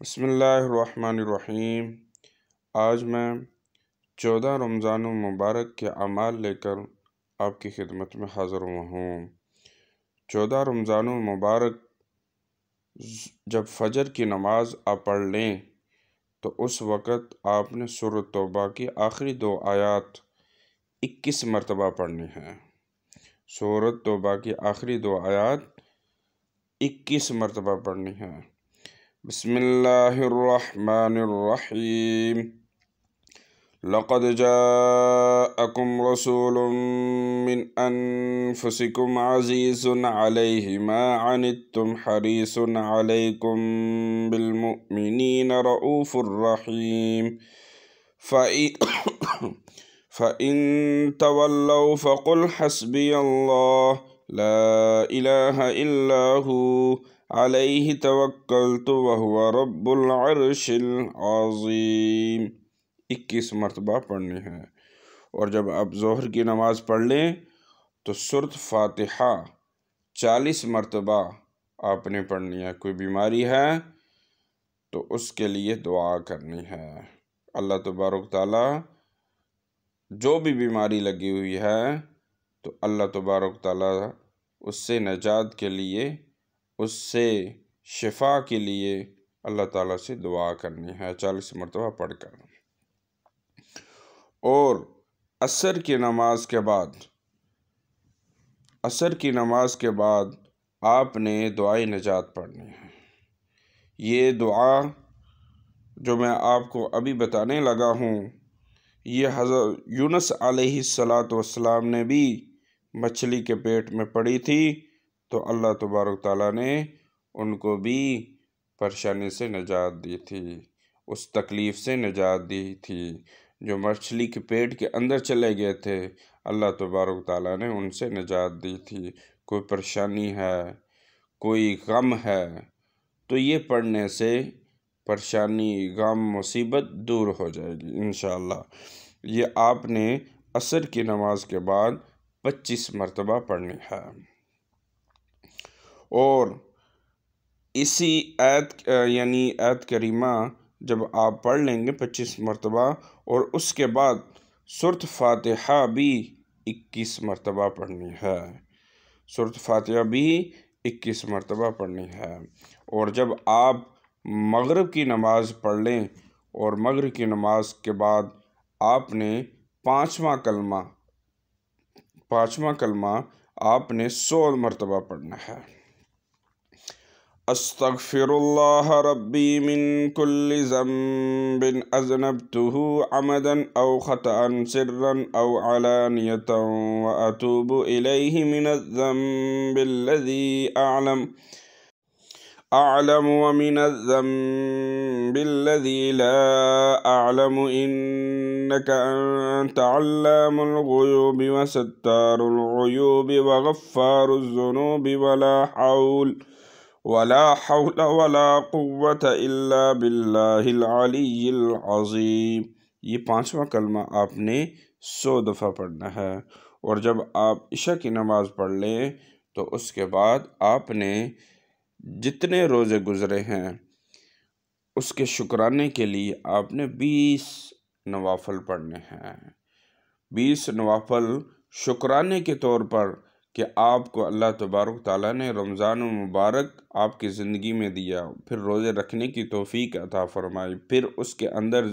بسم اللہ الرحمن الرحیم۔ آج میں 14 رمضان المبارک کے اعمال لے کر آپ کی خدمت میں حاضر ہوا ہوں۔ 14 رمضان المبارک جب فجر کی نماز آپ پڑھ لیں تو اس وقت آپ نے سورۃ توبہ کی آخری 2 آیات 21 مرتبہ پڑھنی ہیں۔ سورۃ توبہ کی آخری 2 آیات 21 مرتبہ پڑھنی ہیں۔ بسم اللہ الرحمن الرحیم۔ لقد جاءکم رسول من انفسکم عزیز علیہ ما عنتم حریص علیکم بالمؤمنین رؤوف الرحیم۔ فَإِن تَوَلَّوْا فَقُلْ حَسْبِيَ اللَّهُ لَا إِلَٰهَ إِلَّا هُوَ علیہ توکلت وہو رب العرش العظیم۔ 21 مرتبہ پڑھنی ہے۔ اور جب آپ ظہر کی نماز پڑھ لیں تو سورۃ فاتحہ 40 مرتبہ آپ نے پڑھنی ہے۔ کوئی بیماری ہے تو اس کے لیے دعا کرنی ہے۔ اللہ تبارک تعالیٰ جو بھی بیماری لگی ہوئی ہے تو اللہ تبارک تعالیٰ اس سے نجات کے لیے، اس سے شفا کے لیے اللہ تعالیٰ سے دعا کرنی ہے 40 مرتبہ پڑھ کر۔ اور عصر کی نماز کے بعد آپ نے دعائے نجات پڑھنی ہے۔ یہ دعا جو میں آپ کو ابھی بتانے لگا ہوں، یہ حضرت یونس علیہ السلام نے بھی مچھلی کے پیٹ میں پڑی تھی تو اللہ تبارک تعالیٰ نے ان کو بھی پریشانی سے نجات دی تھی، اس تکلیف سے نجات دی تھی جو مچھلی کے پیٹ کے اندر چلے گئے تھے۔ اللہ تبارک تعالیٰ نے ان سے نجات دی تھی۔ کوئی پریشانی ہے، کوئی غم ہے تو یہ پڑھنے سے پریشانی، غم، مصیبت دور ہو جائے گی انشاءاللہ۔ یہ آپ نے عصر کی نماز کے بعد 25 مرتبہ پڑھنی ہے۔ اور اسی آیت کریمہ جب آپ پڑھ لیں گے 25 مرتبہ، اور اس کے بعد سورۃ فاتحہ بھی 21 مرتبہ پڑھنی ہے۔ سورۃ فاتحہ بھی 21 مرتبہ پڑھنی ہے۔ اور جب آپ مغرب کی نماز پڑھ لیں اور مغرب کی نماز کے بعد آپ نے پانچواں کلمہ آپ نے 100 مرتبہ پڑھنا ہے۔ استغفر اللہ ربی من کل ذنب اذنبته عمدا او خطأ سرا او علانیة واتوب الیہ من الذنب الذی اعلم ومن الذنب الذی لا اعلم انک انت علام الغیوب وستار العیوب وغفار الذنوب ولا حول ولا قوة الا باللہ العلی العظیم۔ یہ 5واں کلمہ آپ نے 100 دفعہ پڑھنا ہے۔ اور جب آپ عشاء کی نماز پڑھ لیں تو اس کے بعد آپ نے جتنے روزے گزرے ہیں اس کے شکرانے کے لیے آپ نے 20 نوافل پڑھنے ہیں۔ 20 نوافل شکرانے کے طور پر کہ آپ کو اللہ تبارک تعالیٰ نے رمضان المبارک آپ کی زندگی میں دیا، پھر روزے رکھنے کی توفیق عطا فرمائی، پھر اس کے اندر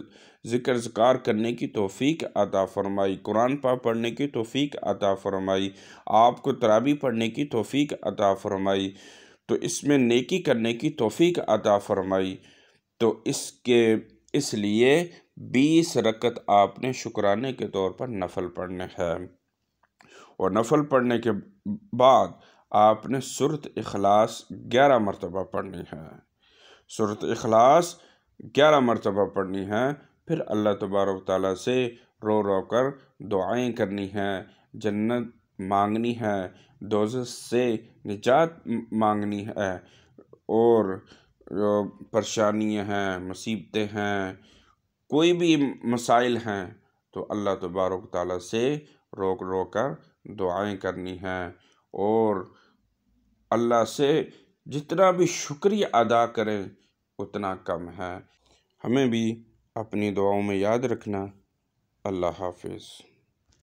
ذکر اذکار کرنے کی توفیق عطا فرمائی، قرآن پاک پڑھنے کی توفیق عطا فرمائی، آپ کو تراویح پڑھنے کی توفیق عطا فرمائی، تو اس میں نیکی کرنے کی توفیق عطا فرمائی۔ تو اس لیے 20 رکعت آپ نے شکرانے کے طور پر نفل پڑھنے ہیں۔ اور نفل پڑھنے کے بعد آپ نے سورۃ اخلاص 11 مرتبہ پڑھنی ہے۔ سورۃ اخلاص 11 مرتبہ پڑھنی ہے۔ پھر اللہ تبارک تعالیٰ سے رو رو کر دعائیں کرنی ہیں، جنت مانگنی ہے، دوزخ سے نجات مانگنی ہے، اور جو پریشانیاں ہیں، مصیبتیں ہیں، کوئی بھی مسائل ہیں تو اللہ تبارک تعالیٰ سے رو کر دعائیں کرنی ہیں۔ اور اللہ سے جتنا بھی شکریہ ادا کریں اتنا کم ہے۔ ہمیں بھی اپنی دعاؤں میں یاد رکھنا۔ اللہ حافظ۔